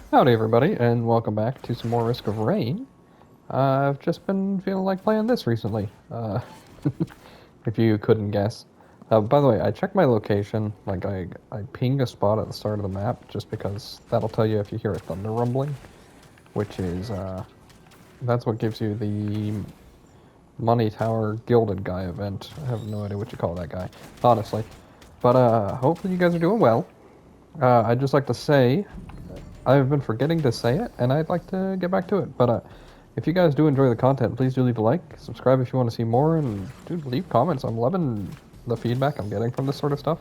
Howdy, everybody, and welcome back to some more Risk of Rain. I've just been feeling like playing this recently, if you couldn't guess. By the way, I checked my location, like I ping a spot at the start of the map, just because that'll tell you if you hear a thunder rumbling, which is, that's what gives you the Money Tower Gilded Guy event. I have no idea what you call that guy, honestly. But, hopefully you guys are doing well. I'd just like to say I've been forgetting to say it, and I'd like to get back to it. But if you guys do enjoy the content, please do leave a like, subscribe if you want to see more, and dude, leave comments. I'm loving the feedback I'm getting from this sort of stuff.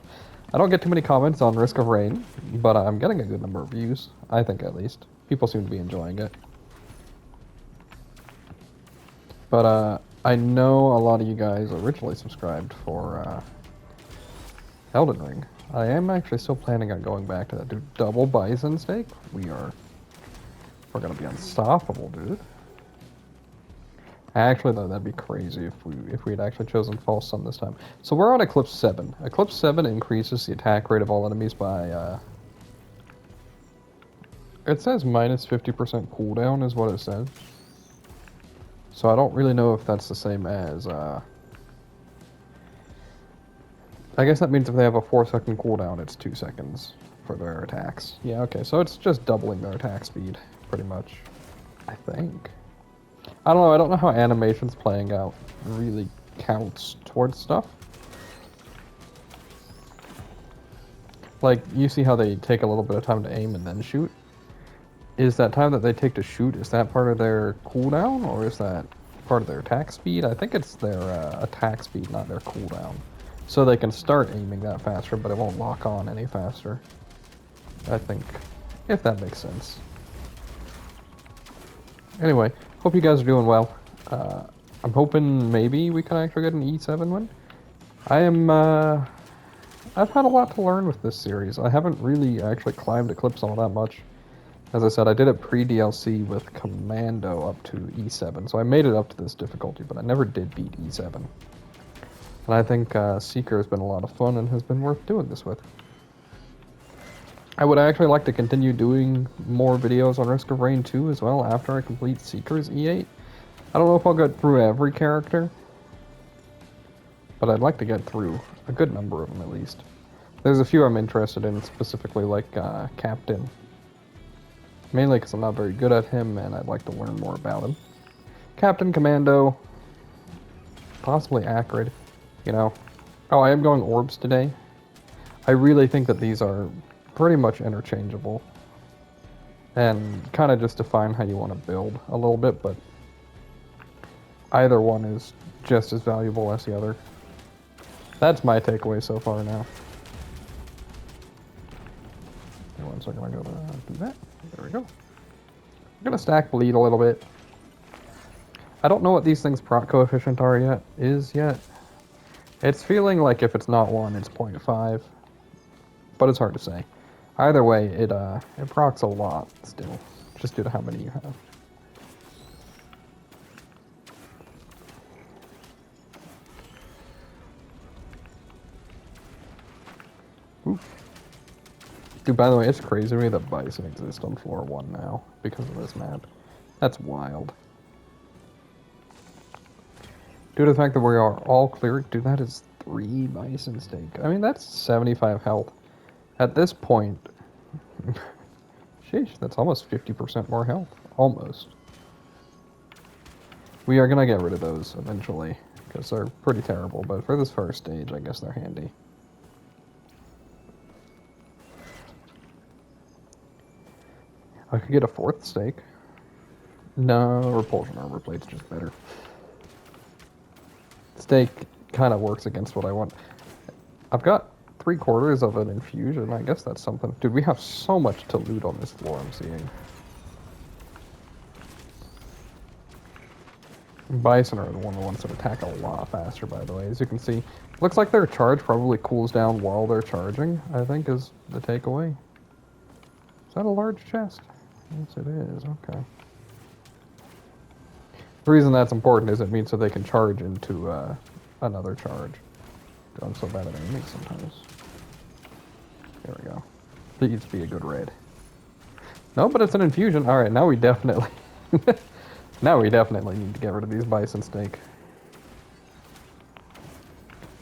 I don't get too many comments on Risk of Rain, but I'm getting a good number of views. I think at least people seem to be enjoying it. But I know a lot of you guys originally subscribed for Elden Ring. I am actually still planning on going back to that. Dude, double bison steak? We're gonna be unstoppable, dude. Actually, though, that'd be crazy if we'd actually chosen False Sun this time. So we're on Eclipse 7. Eclipse 7 increases the attack rate of all enemies by, it says minus 50% cooldown is what it says. So I don't really know if that's the same as, I guess that means if they have a 4-second cooldown, it's 2 seconds for their attacks. Yeah, okay, so it's just doubling their attack speed, pretty much. I think. I don't know, I don't know how animations playing out really counts towards stuff. Like, you see how they take a little bit of time to aim and then shoot? Is that time that they take to shoot, is that part of their cooldown, or is that part of their attack speed? I think it's their attack speed, not their cooldown. So they can start aiming that faster, but it won't lock on any faster. I think, if that makes sense. Anyway, hope you guys are doing well. I'm hoping maybe we can actually get an E7 win. I've had a lot to learn with this series. I haven't really actually climbed Eclipse all that much. As I said, I did it pre-DLC with Commando up to E7, so I made it up to this difficulty, but I never did beat E7. And I think Seeker has been a lot of fun and has been worth doing this with. I would actually like to continue doing more videos on Risk of Rain 2 as well after I complete Seeker's E8. I don't know if I'll get through every character, but I'd like to get through a good number of them at least. There's a few I'm interested in, specifically like Captain. Mainly because I'm not very good at him and I'd like to learn more about him. Captain, Commando, possibly Acrid, you know. Oh, I am going Orbs today. I really think that these are pretty much interchangeable. And kind of just define how you want to build a little bit, but either one is just as valuable as the other. That's my takeaway so far now. One second, I gotta do that. There we go. I'm gonna stack bleed a little bit. I don't know what these things' proc coefficient are yet. It's feeling like if it's not 1, it's 0.5. But it's hard to say. Either way, it procs a lot still, just due to how many you have. Oof. Dude, by the way, it's crazy to me that Bison exists on floor 1 now because of this map. That's wild. Due to the fact that we are all clear, dude, that is 3 Bison steak. I mean, that's 75 health. At this point, sheesh, that's almost 50% more health. Almost. We are gonna get rid of those eventually, because they're pretty terrible, but for this first stage, I guess they're handy. I could get a 4th steak. No, repulsion armor plate's just better. Steak kind of works against what I want. I've got 3/4 of an infusion. I guess that's something. Dude, we have so much to loot on this floor, I'm seeing. Bison are one of the ones that attack a lot faster, by the way. As you can see, looks like their charge probably cools down while they're charging, I think is the takeaway. Is that a large chest? Yes, it is. Okay. The reason that's important is it means that they can charge into another charge. I'm so bad at aiming sometimes. There we go. Please be a good raid. No, but it's an infusion. All right, now we definitely, now we definitely need to get rid of these bison steak.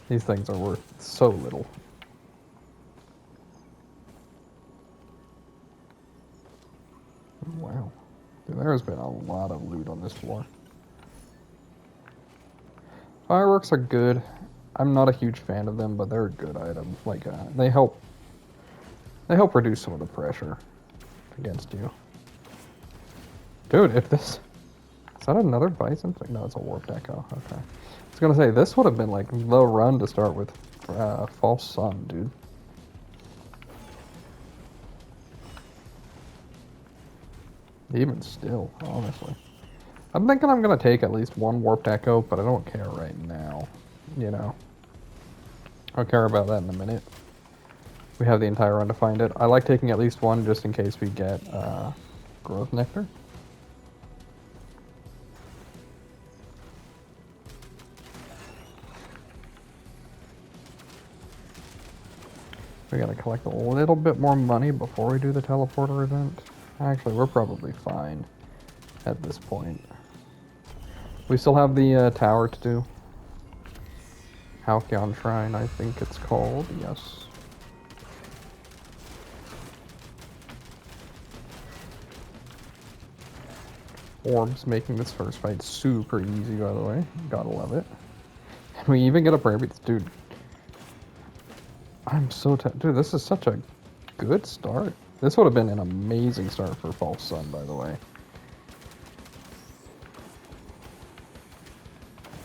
These things are worth so little. Wow. Dude, there's been a lot of loot on this floor. Fireworks are good. I'm not a huge fan of them, but they're a good item. Like, they help reduce some of the pressure against you. Dude, if this... Is that another bison thing? No, it's a warped echo. Okay. I was gonna say, this would have been, like, the run to start with False Sun, dude. Even still, honestly. I'm thinking I'm gonna take at least one warped echo, but I don't care right now. You know. I'll care about that in a minute. We have the entire run to find it. I like taking at least one just in case we get growth nectar. We gotta collect a little bit more money before we do the teleporter event. Actually, we're probably fine at this point. We still have the tower to do. Halcyon Shrine, I think it's called, yes. Orbs making this first fight super easy, by the way. Gotta love it. And we even get a prayer beats. Dude, I'm so dude, this is such a good start. This would have been an amazing start for False Sun, by the way.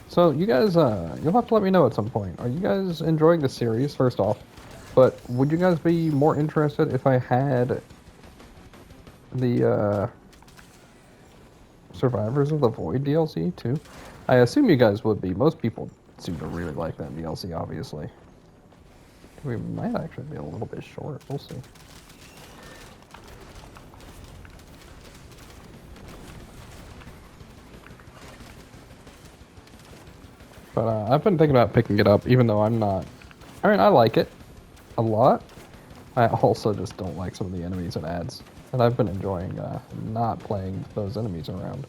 So you guys, you'll have to let me know at some point. Are you guys enjoying the series, first off? But would you guys be more interested if I had the Survivors of the Void DLC too? I assume you guys would be. Most people seem to really like that DLC, obviously. We might actually be a little bit short. We'll see. But I've been thinking about picking it up, even though I'm not... I mean, I like it a lot. I also just don't like some of the enemies it adds. And I've been enjoying not playing those enemies around.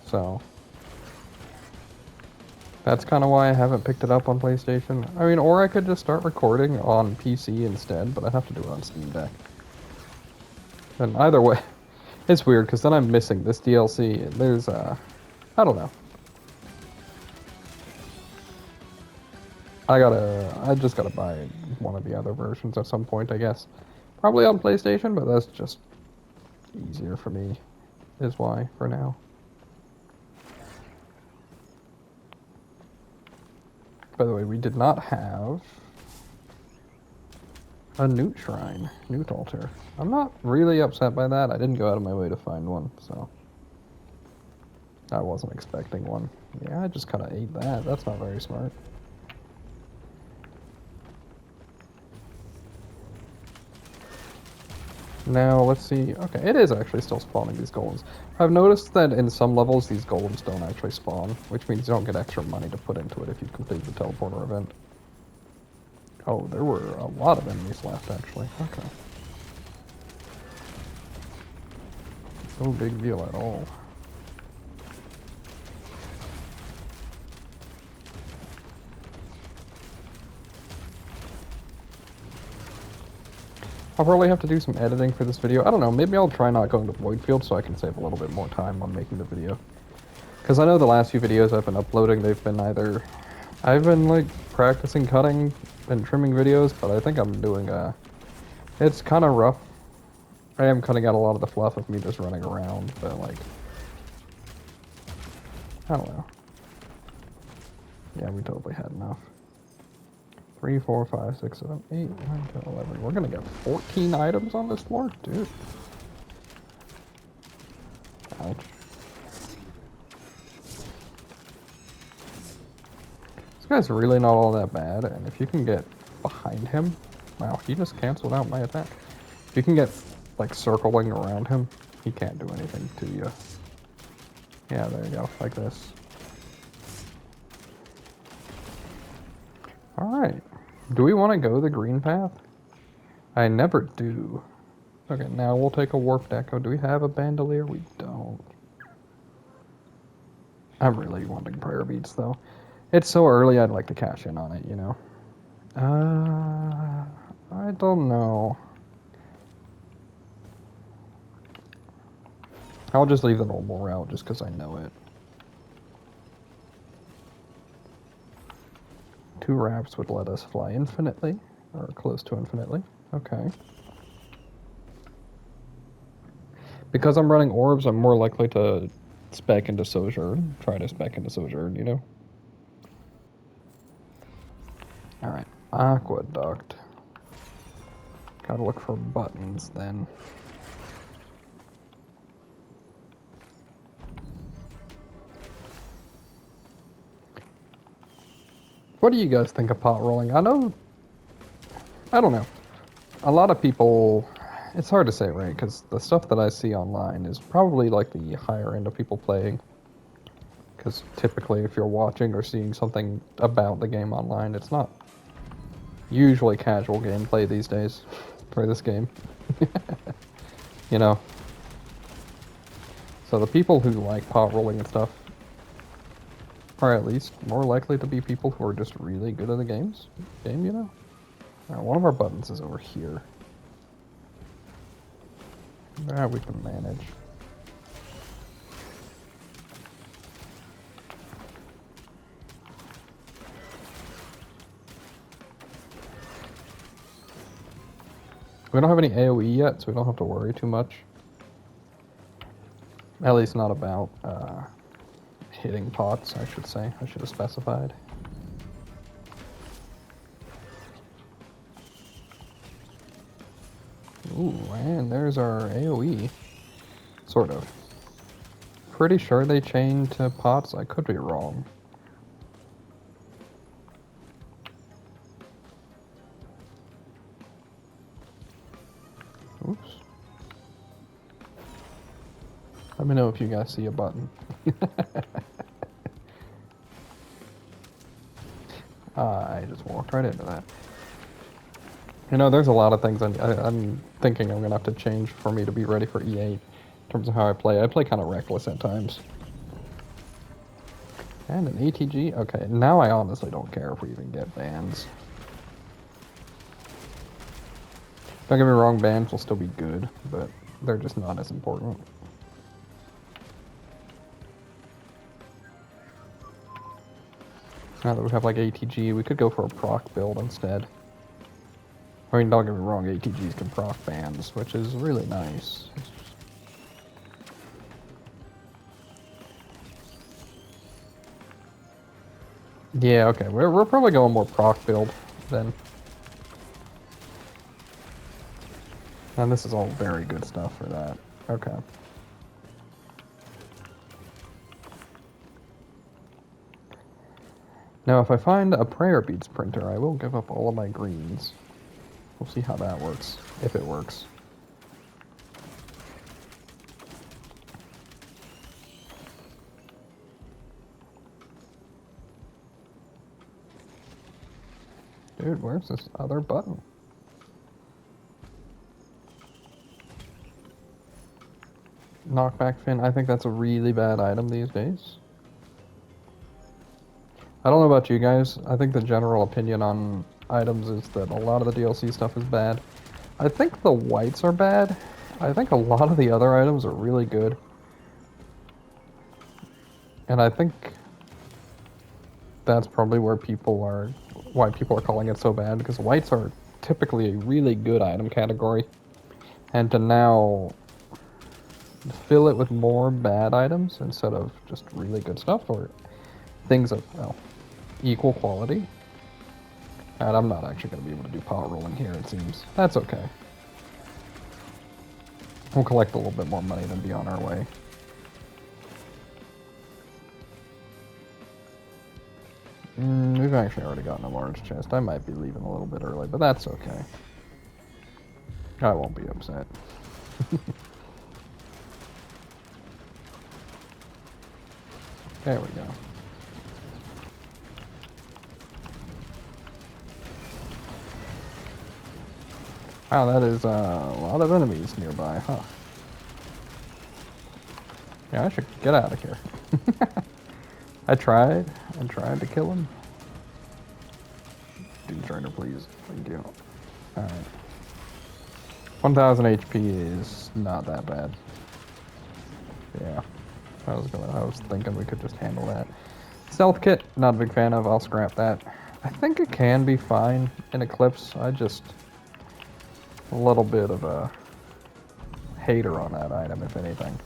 So... that's kind of why I haven't picked it up on PlayStation. I mean, or I could just start recording on PC instead, but I'd have to do it on Steam Deck. And either way, it's weird, because then I'm missing this DLC, and there's, I don't know. I just gotta buy one of the other versions at some point, I guess. Probably on PlayStation, but that's just easier for me, is why, for now. By the way, we did not have a newt shrine, newt altar. I'm not really upset by that. I didn't go out of my way to find one, so I wasn't expecting one. Yeah, I just kind of ate that. That's not very smart. Now, let's see. Okay, it is actually still spawning these golems. I've noticed that in some levels, these golems don't actually spawn, which means you don't get extra money to put into it if you complete the teleporter event. Oh, there were a lot of enemies left, actually. Okay. No big deal at all. I'll probably have to do some editing for this video. I don't know, maybe I'll try not going to Voidfield so I can save a little bit more time on making the video. Because I know the last few videos I've been uploading, they've been either... I've been, like, practicing cutting and trimming videos, but I think I'm doing, it's kind of rough. I am cutting out a lot of the fluff of me just running around, but, like... I don't know. Yeah, we totally had enough. 3, 4, 5, 6, 7, 8, 9, 10, 11. We're gonna get 14 items on this floor? Dude. Ouch. This guy's really not all that bad, and if you can get behind him... Wow, he just canceled out my attack. If you can get, like, circling around him, he can't do anything to you. Yeah, there you go, like this. Alright. Do we want to go the green path? I never do. Okay, now we'll take a warped echo. Do we have a bandolier? We don't. I'm really wanting prayer beads, though. It's so early, I'd like to cash in on it, you know? I don't know. I'll just leave the normal route just because I know it. 2 wraps would let us fly infinitely, or close to infinitely. Okay. Because I'm running orbs, I'm more likely to spec into Sojourn. Try to spec into Sojourn, you know? Alright. Aqueduct. Gotta look for buttons, then. What do you guys think of pot rolling? I don't know. A lot of people, it's hard to say, right? Because the stuff that I see online is probably like the higher end of people playing. Because typically, if you're watching or seeing something about the game online, it's not usually casual gameplay these days for this game. You know? So the people who like pot rolling and stuff are at least more likely to be people who are just really good at the game, you know? Alright, one of our buttons is over here. That we can manage. We don't have any AoE yet, so we don't have to worry too much. At least not about hitting pots, I should say. I should have specified. Ooh, and there's our AoE. Sort of. Pretty sure they chain to pots. I could be wrong. Oops. Let me know if you guys see a button. I just walked right into that. You know, there's a lot of things I'm thinking I'm going to have to change for me to be ready for E8 in terms of how I play. I play kind of reckless at times. And an ATG? Okay, now I honestly don't care if we even get bans. Don't get me wrong, bans will still be good, but they're just not as important. Now that we have like ATG, we could go for a proc build instead. I mean, don't get me wrong, ATGs can proc bans, which is really nice. Yeah, okay, we're probably going more proc build then. And this is all very good stuff for that. Okay. Now, if I find a prayer beads printer, I will give up all of my greens. We'll see how that works, if it works. Dude, where's this other button? Knockback fin, I think that's a really bad item these days. I don't know about you guys, I think the general opinion on items is that a lot of the DLC stuff is bad. I think the whites are bad. I think a lot of the other items are really good. And I think that's probably why people are calling it so bad, because whites are typically a really good item category. And to now fill it with more bad items instead of just really good stuff, or things of, well, equal quality. And I'm not actually going to be able to do pot rolling here, it seems. That's okay. We'll collect a little bit more money than be on our way. We've actually already gotten a large chest. I might be leaving a little bit early, but that's okay. I won't be upset. There we go. Wow, that is a lot of enemies nearby, huh? Yeah, I should get out of here. I tried to kill him. Doom Strider, please. Thank you. Alright. 1000 HP is not that bad. Yeah. I was thinking we could just handle that. Stealth kit, not a big fan of. I'll scrap that. I think it can be fine in Eclipse. I just a little bit of a hater on that item, if anything.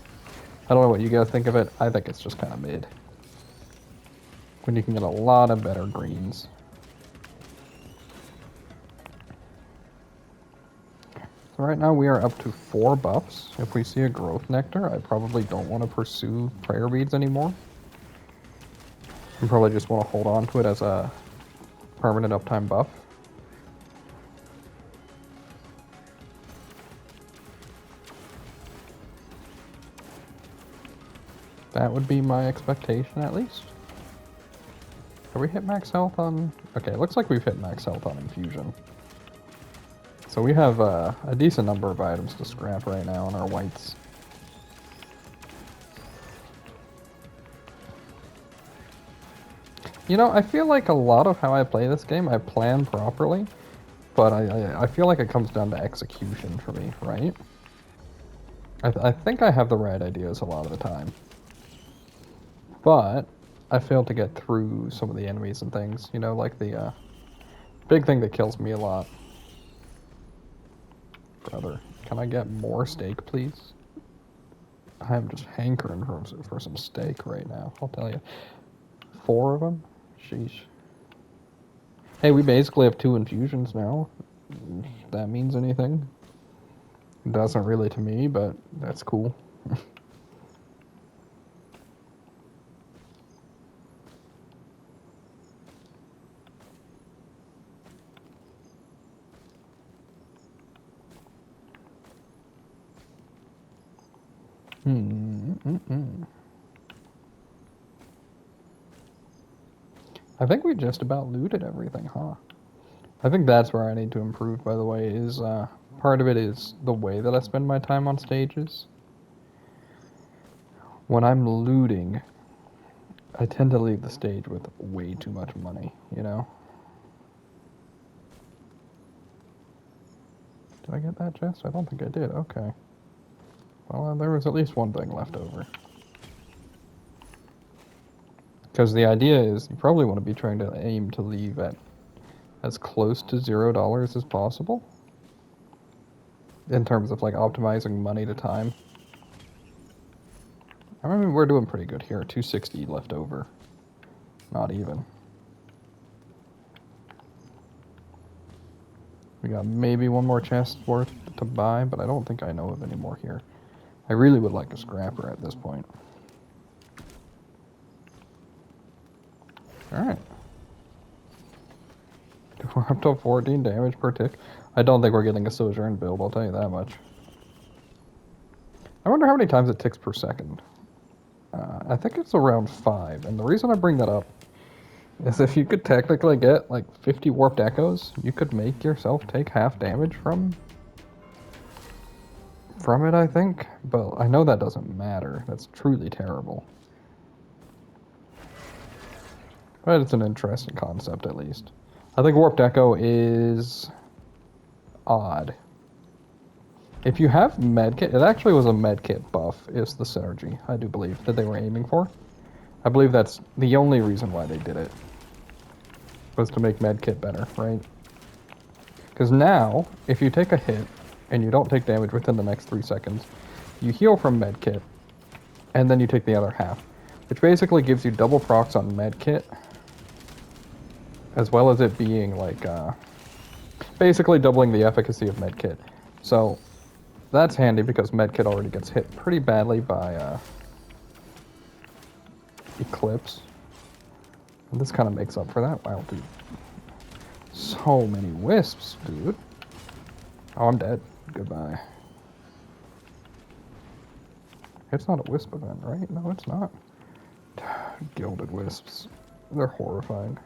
I don't know what you guys think of it. I think it's just kind of mid. When you can get a lot of better greens. So right now we are up to 4 buffs. If we see a growth nectar, I probably don't want to pursue prayer beads anymore. I probably just want to hold on to it as a permanent uptime buff. That would be my expectation, at least. Have we hit max health on... Okay, it looks like we've hit max health on infusion. So we have a decent number of items to scrap right now on our whites. You know, I feel like a lot of how I play this game, I plan properly, but I feel like it comes down to execution for me, right? I think I have the right ideas a lot of the time. But I fail to get through some of the enemies and things, you know, like the big thing that kills me a lot. Brother, can I get more steak, please? I'm just hankering for some steak right now, I'll tell you. 4 of them? Sheesh. Hey, we basically have 2 infusions now. If that means anything. It doesn't really to me, but that's cool. I think we just about looted everything, huh? I think that's where I need to improve, by the way, is part of it is the way that I spend my time on stages. When I'm looting, I tend to leave the stage with way too much money, you know? Did I get that chest? I don't think I did. Okay. Well, there was at least one thing left over. Because the idea is you probably want to be trying to aim to leave at as close to $0 as possible. In terms of like optimizing money to time. I mean, we're doing pretty good here. 260 left over. Not even. We got maybe one more chest worth to buy, but I don't think I know of any more here. I really would like a scrapper at this point. Alright. We're up to 14 damage per tick. I don't think we're getting a Sojourn build, I'll tell you that much. I wonder how many times it ticks per second. I think it's around 5, and the reason I bring that up is if you could technically get like 50 warped echoes, you could make yourself take half damage from it, I think. But I know that doesn't matter. That's truly terrible. But it's an interesting concept, at least. I think warped echo is odd. If you have medkit, it actually was a medkit buff, is the synergy, I do believe, that they were aiming for. I believe that's the only reason why they did it. Was to make medkit better, right? Because now, if you take a hit, and you don't take damage within the next 3 seconds, you heal from medkit, and then you take the other half. Which basically gives you double procs on medkit, as well as it being like, basically doubling the efficacy of medkit. So, that's handy because medkit already gets hit pretty badly by Eclipse. And this kind of makes up for that. Wow, dude. So many wisps, dude. Oh, I'm dead. Goodbye. It's not a wisp event, right? No, it's not. Gilded wisps. They're horrifying.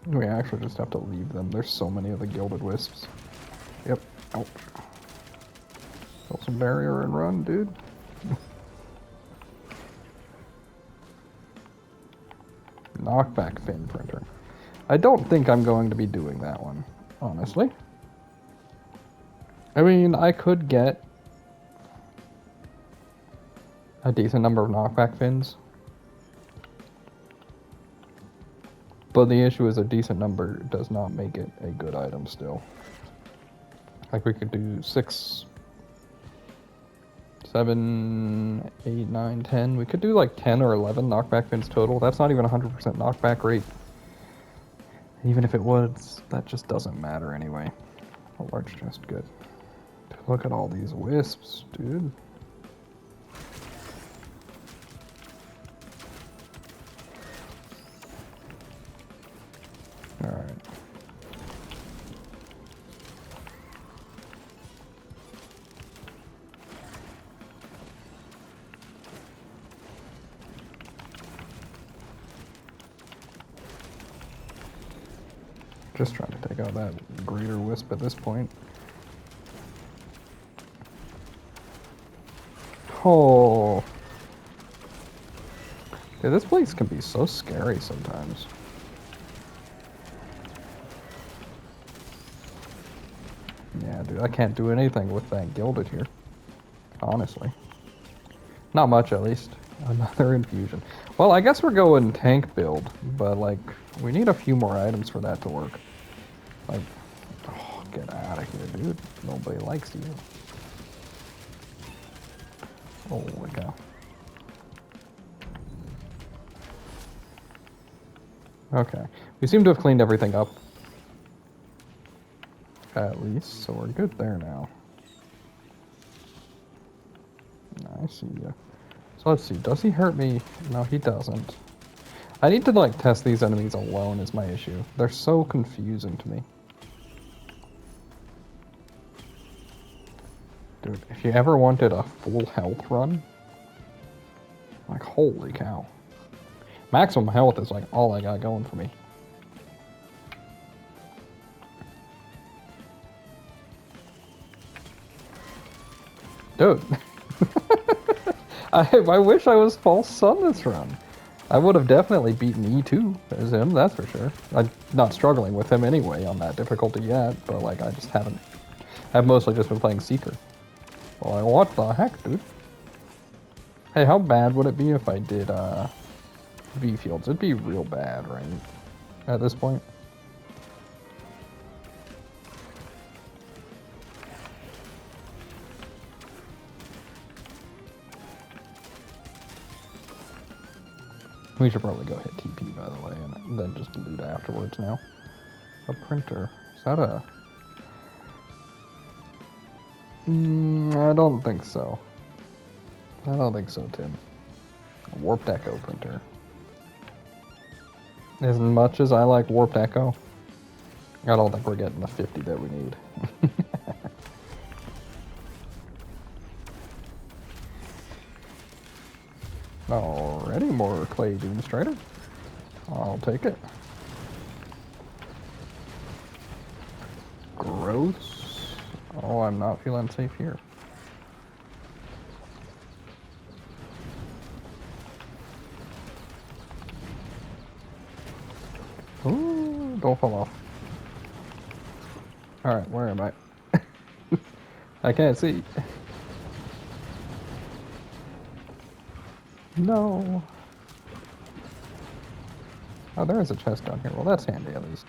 We actually just have to leave them. There's so many of the gilded wisps. Yep. Ouch. Build some barrier and run, dude. Knockback fin printer. I don't think I'm going to be doing that one, honestly. I mean, I could get a decent number of knockback fins. But the issue is a decent number does not make it a good item still. Like we could do 6, 7, 8, 9, 10. We could do like 10 or 11 knockback fins total. That's not even 100% knockback rate. Even if it was, that just doesn't matter anyway. A large chest, good. Look at all these wisps, dude. Alright. Just trying to take out that greater wisp at this point. Oh. Dude, this place can be so scary sometimes. Yeah, dude, I can't do anything with that gilded here. Honestly. Not much, at least. Another infusion. Well, I guess we're going tank build, but, like, we need a few more items for that to work. Like, oh, get out of here, dude. Nobody likes you. Holy cow. Okay. We seem to have cleaned everything up. At least, so we're good there now. I see ya. So let's see, does he hurt me? No, he doesn't. I need to, like, test these enemies alone is my issue. They're so confusing to me. Dude, if you ever wanted a full health run, like, holy cow. Maximum health is, like, all I got going for me. Dude. I wish I was false sun this run. I would have definitely beaten E2 as him, that's for sure. I'm not struggling with him anyway on that difficulty yet, but, like, I just haven't. I've mostly just been playing Seeker. Well, like, what the heck, dude? Hey, how bad would it be if I did V fields? It'd be real bad, right? At this point. We should probably go hit TP, by the way, and then just loot afterwards now. A printer. Is that a... I don't think so. I don't think so, Tim. A Warped Echo printer. As much as I like Warped Echo, I don't think we're getting the 50 that we need. Alrighty, more Clay Doomstrider. I'll take it. Gross. Oh, I'm not feeling safe here. Ooh, don't fall off. Alright, where am I? I can't see. No. Oh, there is a chest down here. Well, that's handy at least.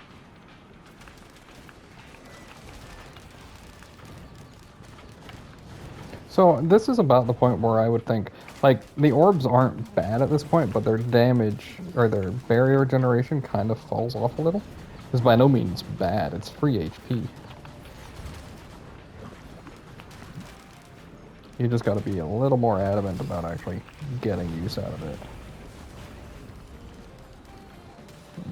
So this is about the point where I would think, like, the orbs aren't bad at this point, but their damage, or their barrier generation kind of falls off a little. It's by no means bad, it's free HP. You just gotta be a little more adamant about actually getting use out of it.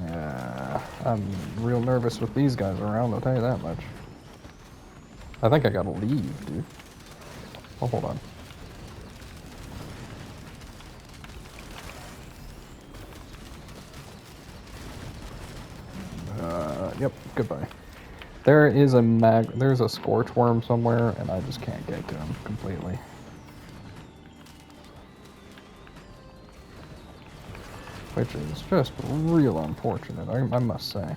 Yeah, I'm real nervous with these guys around, I'll tell you that much. I think I gotta leave, dude. Oh, hold on. god, yep, goodbye. There's a scorch worm somewhere, and I just can't get to him completely. Which is just real unfortunate, I must say.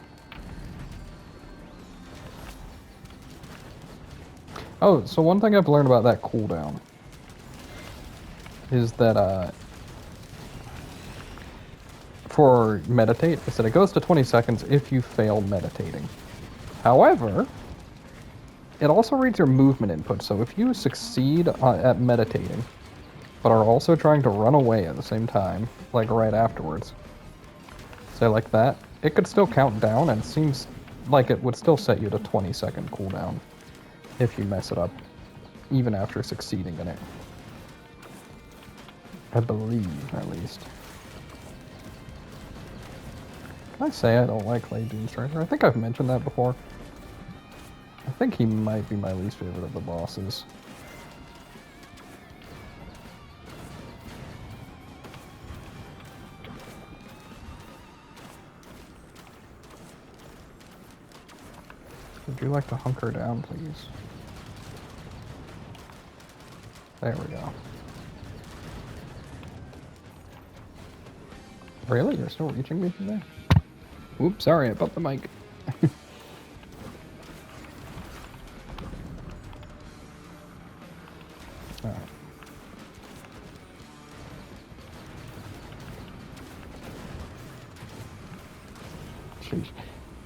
Oh, so one thing I've learned about that cooldown is that, for meditate, is that it goes to 20 seconds if you fail meditating. However, it also reads your movement input, so if you succeed at meditating, but are also trying to run away at the same time, like right afterwards, say like that, it could still count down, and it seems like it would still set you to 20-second cooldown if you mess it up, even after succeeding in it. I believe, at least. Can I say I don't like Lay Doom Striker? I think I've mentioned that before. I think he might be my least favorite of the bosses. Would you like to hunker down, please? There we go. Really? You're still reaching me from there? Oops, sorry, I bumped the mic. Alright. Sheesh.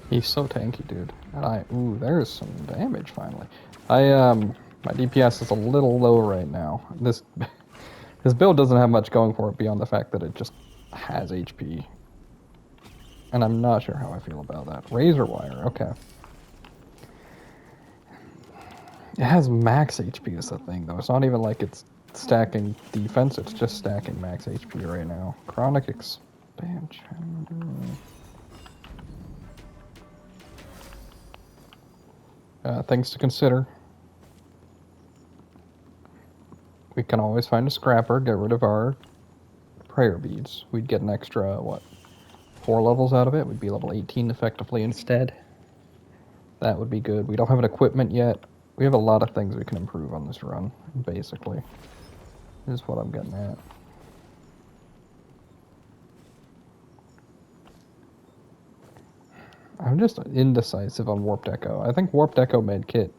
He's so tanky, dude. And ooh, there's some damage finally. My DPS is a little low right now. This build doesn't have much going for it beyond the fact that it just has HP. And I'm not sure how I feel about that. Razor wire, okay. It has max HP is the thing, though. It's not even like it's stacking defense, it's just stacking max HP right now. Chronic expansion. Things to consider. We can always find a scrapper, get rid of our prayer beads. We'd get an extra, 4 levels out of it? We'd be level 18 effectively instead. That would be good. We don't have an equipment yet. We have a lot of things we can improve on this run, basically. Is what I'm getting at. I'm just indecisive on Warped Echo. I think Warped Echo Medkit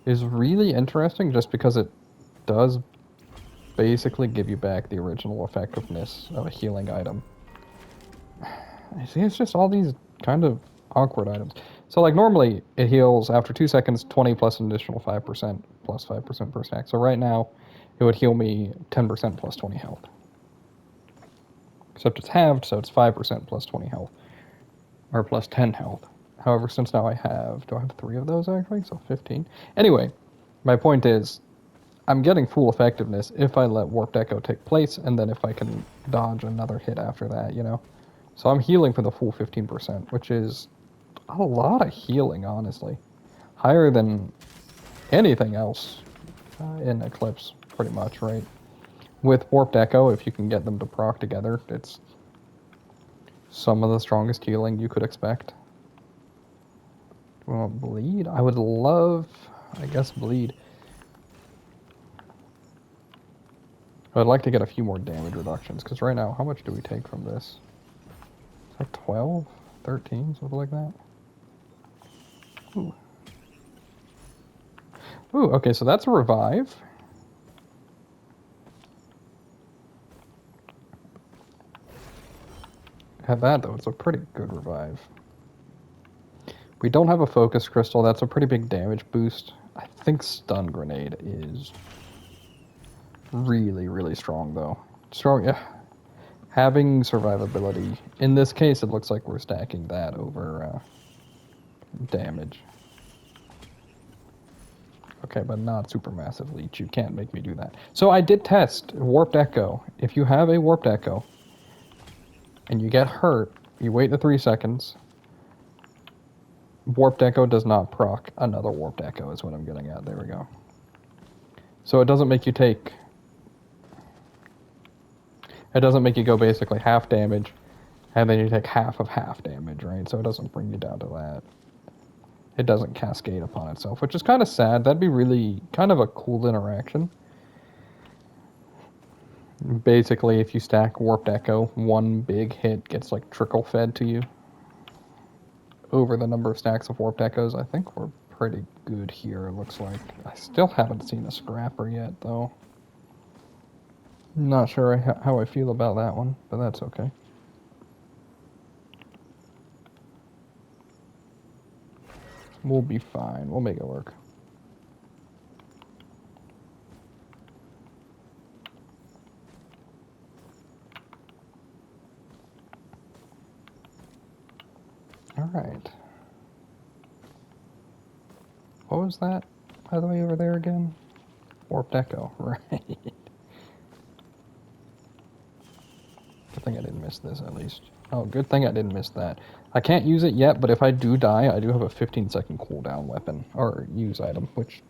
is really interesting just because it does basically give you back the original effectiveness of a healing item. I see, it's just all these kind of awkward items. So, like, normally it heals after 2 seconds 20 plus an additional 5% plus 5% per stack. So, right now it would heal me 10% plus 20 health. Except it's halved, so it's 5% plus 20 health. Or plus 10 health. However, since now do I have 3 of those actually? So 15. Anyway, my point is, I'm getting full effectiveness if I let Warped Echo take place, and then if I can dodge another hit after that, you know? So I'm healing for the full 15%, which is a lot of healing, honestly. Higher than anything else in Eclipse, pretty much, right? With Warped Echo, if you can get them to proc together, it's some of the strongest healing you could expect. Well, bleed? I would love, I guess, bleed. I'd like to get a few more damage reductions, because right now, how much do we take from this? It's like 12? 13? Something like that? Ooh. Ooh, okay, so that's a revive. Have that, though. It's a pretty good revive. We don't have a focus crystal. That's a pretty big damage boost. I think stun grenade is really, really strong, though. Strong, yeah. Having survivability. In this case, it looks like we're stacking that over damage. Okay, but not supermassive leech. You can't make me do that. So I did test Warped Echo. If you have a Warped Echo and you get hurt, you wait the 3 seconds. Warped Echo does not proc another Warped Echo is what I'm getting at. There we go. So it doesn't make you take... It doesn't make you go basically half damage, And then you take half of half damage, right? So it doesn't bring you down to that. It doesn't cascade upon itself, which is kind of sad. That'd be really kind of a cool interaction. Basically, if you stack Warped Echo, one big hit gets like trickle fed to you over the number of stacks of Warped Echoes. I think we're pretty good here, it looks like. I still haven't seen a Scrapper yet, though. Not sure how I feel about that one, but that's okay. We'll be fine. We'll make it work. Alright. What was that, by the way, over there again? Warped Echo, right. Good thing I didn't miss this, at least. Oh, good thing I didn't miss that. I can't use it yet, but if I do die, I do have a 15-second cooldown weapon, or use item, which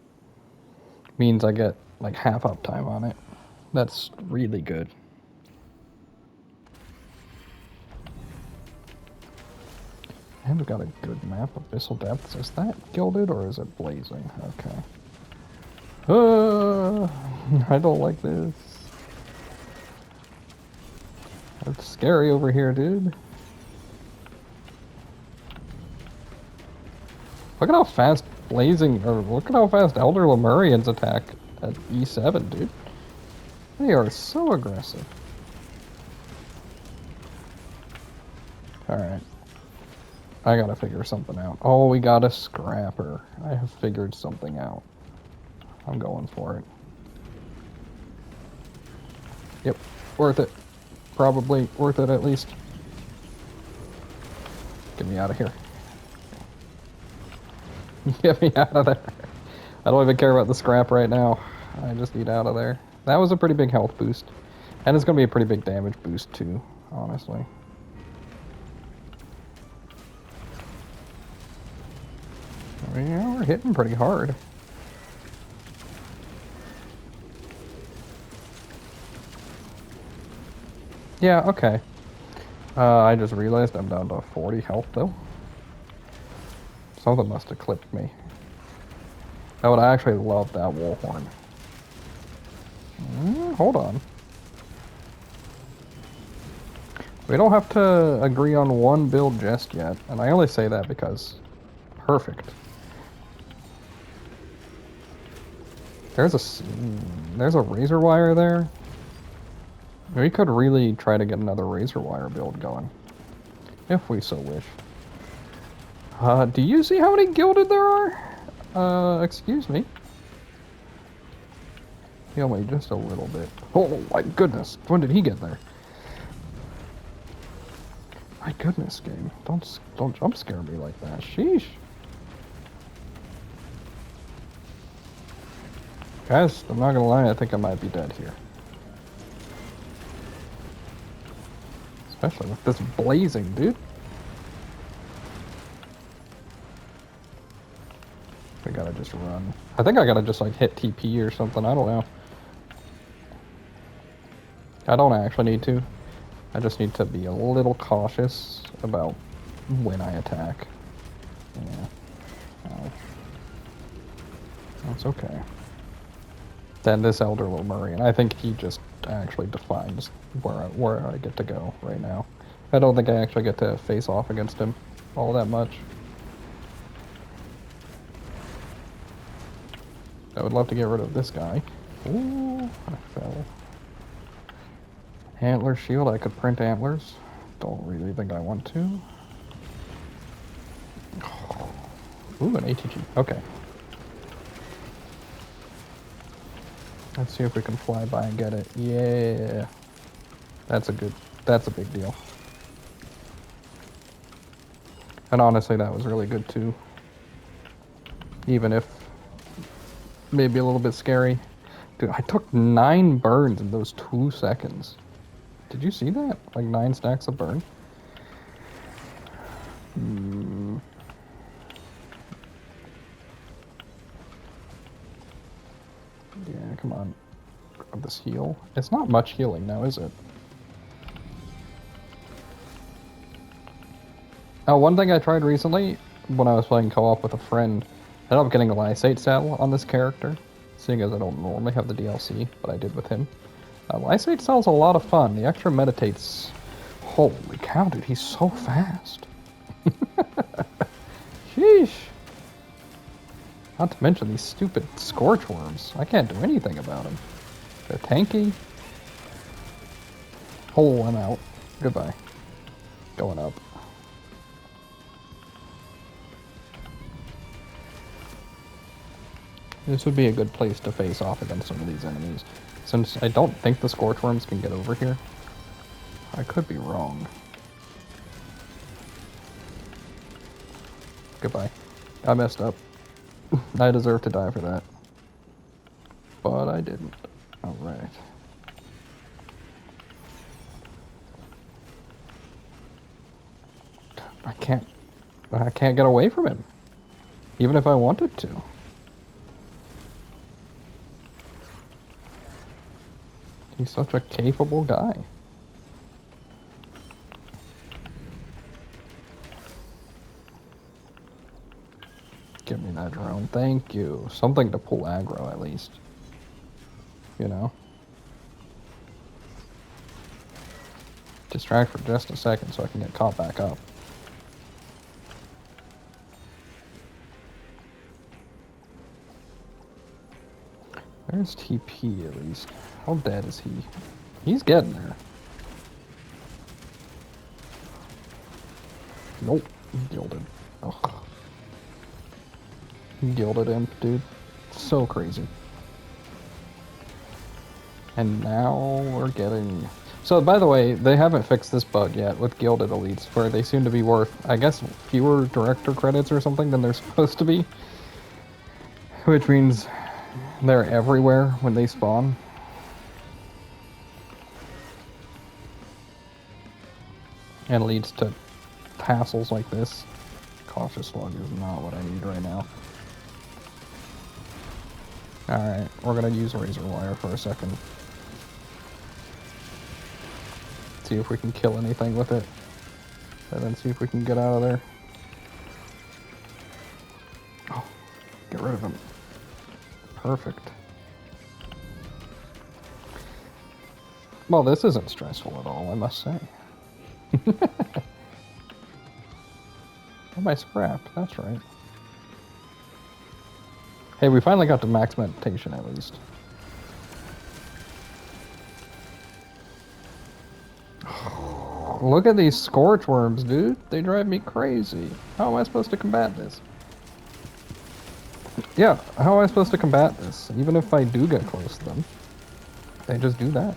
means I get, like, half uptime on it. That's really good. And we've got a good map. Abyssal Depths. Is that gilded, or is it blazing? Okay. I don't like this. It's scary over here, dude. Look at how fast blazing, or look at how fast Elder Lemurians attack at E7, dude. They are so aggressive. Alright. I gotta figure something out. Oh, we got a Scrapper. I have figured something out. I'm going for it. Yep, worth it. Probably worth it at least. Get me out of here. Get me out of there. I don't even care about the scrap right now. I just need out of there. That was a pretty big health boost. And it's going to be a pretty big damage boost too, honestly. I mean, yeah, we're hitting pretty hard. Yeah, okay. I just realized I'm down to 40 health though. Something must have clipped me. I would actually love that wall horn. Hold on. We don't have to agree on one build just yet, and I only say that because perfect. There's a razor wire there. We could really try to get another razor wire build going, if we so wish. Do you see how many gilded there are? Excuse me. Heal me just a little bit. Oh my goodness, when did he get there? My goodness, game. Don't jump scare me like that. Sheesh. Guys, I'm not gonna lie, I think I might be dead here. Especially with this blazing, dude. I gotta just run. I think I gotta just like hit TP or something, I don't know. I don't actually need to. I just need to be a little cautious about when I attack. Yeah. Oh. That's okay. Then this Elder Lemurian, I think he just actually defines where I get to go right now. I don't think I actually get to face off against him all that much. I would love to get rid of this guy. Ooh, I fell. Antler shield, I could print antlers. Don't really think I want to. Ooh, an ATG. Okay. Let's see if we can fly by and get it. Yeah. That's a big deal. And honestly, that was really good too. Even if maybe a little bit scary. Dude, I took 9 burns in those 2 seconds. Did you see that? Like 9 stacks of burn? Yeah, come on. Grab this heal. It's not much healing now, is it? Oh, one thing I tried recently when I was playing co-op with a friend, I ended up getting a Lysate saddle on this character, seeing as I don't normally have the DLC, but I did with him. Lysate saddle's a lot of fun. The extra meditates. Holy cow, dude, he's so fast. Sheesh. Not to mention these stupid scorch worms. I can't do anything about them. They're tanky. Oh, I'm out. Goodbye. Going up. This would be a good place to face off against some of these enemies. Since I don't think the scorch worms can get over here. I could be wrong. Goodbye. I messed up. I deserve to die for that. But I didn't. Alright. I can't get away from him. Even if I wanted to. He's such a capable guy. Give me that drone. Thank you. Something to pull aggro, at least. You know? Distract for just a second so I can get caught back up. There's TP, at least. How dead is he? He's getting there. Nope. Gilded. Ugh. Gilded imp, dude. So crazy. And now we're getting... So, by the way, they haven't fixed this bug yet with Gilded Elites, where they seem to be worth, I guess, fewer director credits or something than they're supposed to be. Which means they're everywhere when they spawn. And leads to hassles like this. Cautious Slug is not what I need right now. Alright, we're gonna use Razor Wire for a second. See if we can kill anything with it. And then see if we can get out of there. Oh, get rid of him. Perfect. Well, this isn't stressful at all, I must say. Oh, my scrap, that's right. Hey, we finally got to max meditation at least. Look at these scorch worms, dude. They drive me crazy. How am I supposed to combat this? Yeah, how am I supposed to combat this? Even if I do get close to them, they just do that.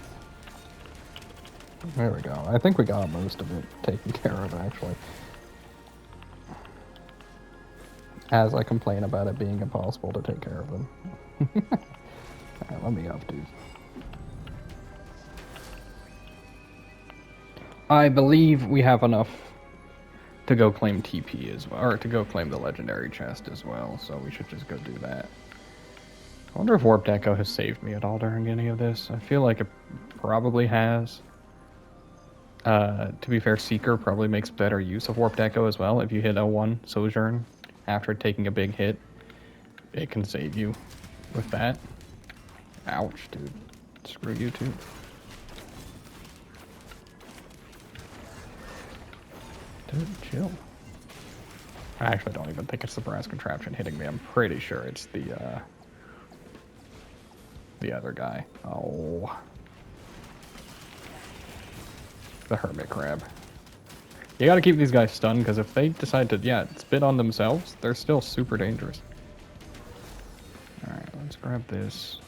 There we go. I think we got most of it taken care of, actually. As I complain about it being impossible to take care of them. Alright, let me up, dude. I believe we have enough to go claim TP as well, or to go claim the legendary chest as well, so we should just go do that. I wonder if Warped Echo has saved me at all during any of this. I feel like it probably has. To be fair, Seeker probably makes better use of Warped Echo as well. If you hit L1 Sojourn after taking a big hit, it can save you with that. Ouch, dude. Screw you too. Dude, chill. I actually don't even think it's the brass contraption hitting me. I'm pretty sure it's the other guy. Oh. The hermit crab. You gotta keep these guys stunned, because if they decide to, yeah, spit on themselves, they're still super dangerous. Alright, let's grab this.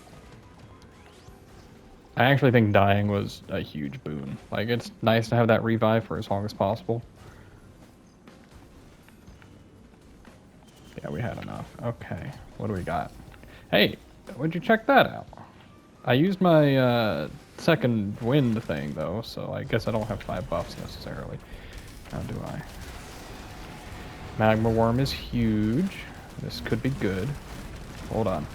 I actually think dying was a huge boon. Like, it's nice to have that revive for as long as possible. Yeah, we had enough. Okay, what do we got? Hey, would you check that out? I used my second wind thing, though, so I guess I don't have 5 buffs necessarily. How do I? Magma Worm is huge. This could be good. Hold on.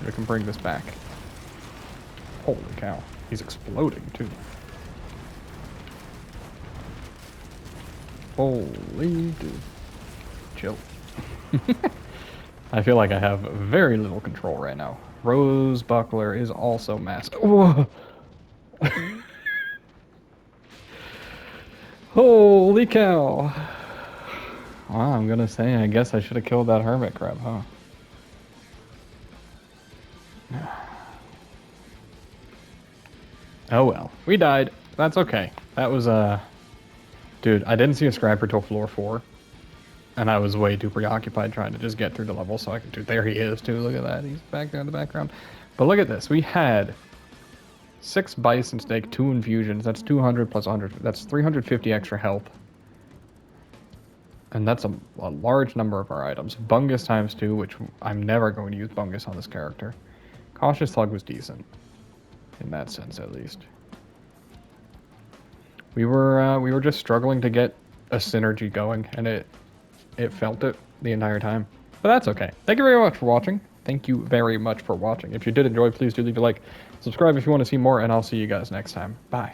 We can bring this back. Holy cow. He's exploding, too. Holy dude. Chill. I feel like I have very little control right now. Rose Buckler is also massive. Whoa. Holy cow. Well, I'm gonna say, I guess I should have killed that hermit crab, huh? Oh well, we died. That's okay. That was, dude, I didn't see a scrapper till floor 4. And I was way too preoccupied trying to just get through the level so I could, dude, there he is too, look at that. He's back there in the background. But look at this, we had 6 bison steak, 2 infusions, that's 200 plus 100, that's 350 extra health. And that's a large number of our items. Bungus times 2, which I'm never going to use Bungus on this character. Cautious Slug was decent. In that sense, at least. We were just struggling to get a synergy going, and it felt it the entire time. But that's okay. Thank you very much for watching. Thank you very much for watching. If you did enjoy, please do leave a like. Subscribe if you want to see more, and I'll see you guys next time. Bye.